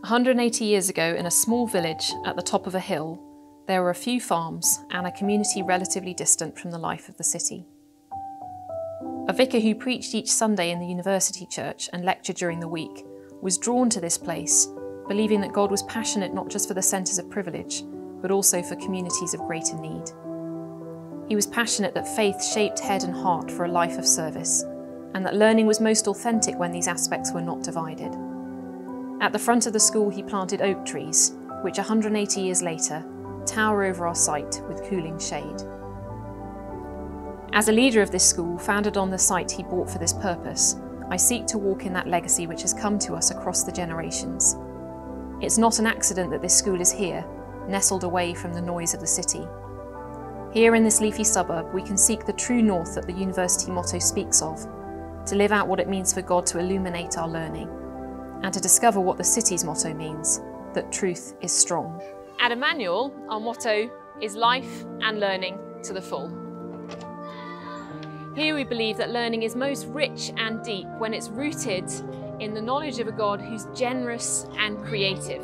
180 years ago, in a small village at the top of a hill, there were a few farms and a community relatively distant from the life of the city. A vicar who preached each Sunday in the university church and lectured during the week was drawn to this place, believing that God was passionate not just for the centres of privilege, but also for communities of greater need. He was passionate that faith shaped head and heart for a life of service, and that learning was most authentic when these aspects were not divided. At the front of the school he planted oak trees, which 180 years later tower over our site with cooling shade. As a leader of this school, founded on the site he bought for this purpose, I seek to walk in that legacy which has come to us across the generations. It's not an accident that this school is here, nestled away from the noise of the city. Here in this leafy suburb, we can seek the true north that the university motto speaks of, to live out what it means for God to illuminate our learning, and to discover what the city's motto means, that truth is strong. At Emmanuel, our motto is life and learning to the full. Here we believe that learning is most rich and deep when it's rooted in the knowledge of a God who's generous and creative,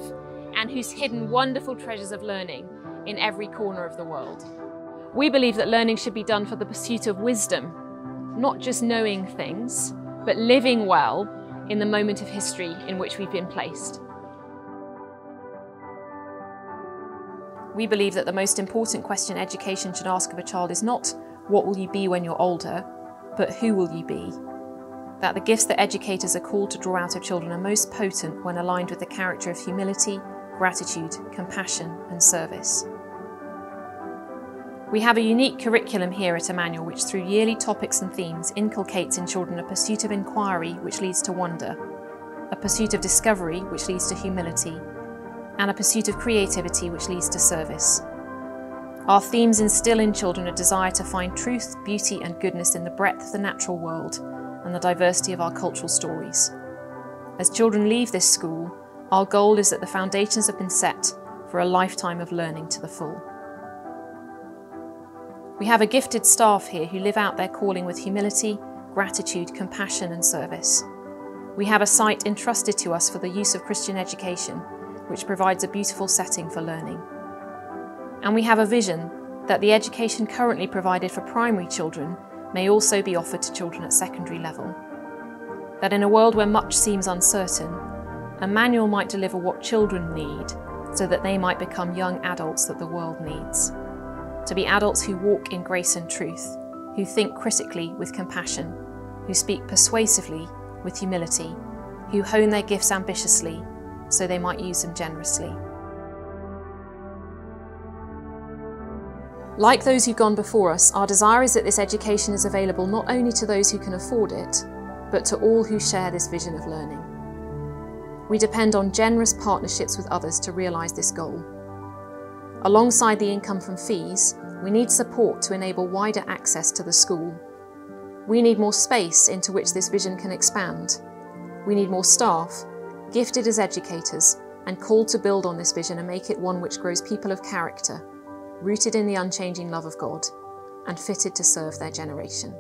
and who's hidden wonderful treasures of learning in every corner of the world. We believe that learning should be done for the pursuit of wisdom, not just knowing things, but living well in the moment of history in which we've been placed. We believe that the most important question education should ask of a child is not, what will you be when you're older, but who will you be? That the gifts that educators are called to draw out of children are most potent when aligned with the character of humility, gratitude, compassion, and service. We have a unique curriculum here at Emmanuel which, through yearly topics and themes, inculcates in children a pursuit of inquiry which leads to wonder, a pursuit of discovery which leads to humility, and a pursuit of creativity which leads to service. Our themes instill in children a desire to find truth, beauty, and goodness in the breadth of the natural world and the diversity of our cultural stories. As children leave this school, our goal is that the foundations have been set for a lifetime of learning to the full. We have a gifted staff here who live out their calling with humility, gratitude, compassion, and service. We have a site entrusted to us for the use of Christian education, which provides a beautiful setting for learning. And we have a vision that the education currently provided for primary children may also be offered to children at secondary level. That in a world where much seems uncertain, Emmanuel might deliver what children need so that they might become young adults that the world needs. To be adults who walk in grace and truth, who think critically with compassion, who speak persuasively with humility, who hone their gifts ambitiously so they might use them generously. Like those who've gone before us, our desire is that this education is available not only to those who can afford it, but to all who share this vision of learning. We depend on generous partnerships with others to realise this goal. Alongside the income from fees, we need support to enable wider access to the school. We need more space into which this vision can expand. We need more staff, gifted as educators, and called to build on this vision and make it one which grows people of character, rooted in the unchanging love of God, and fitted to serve their generation.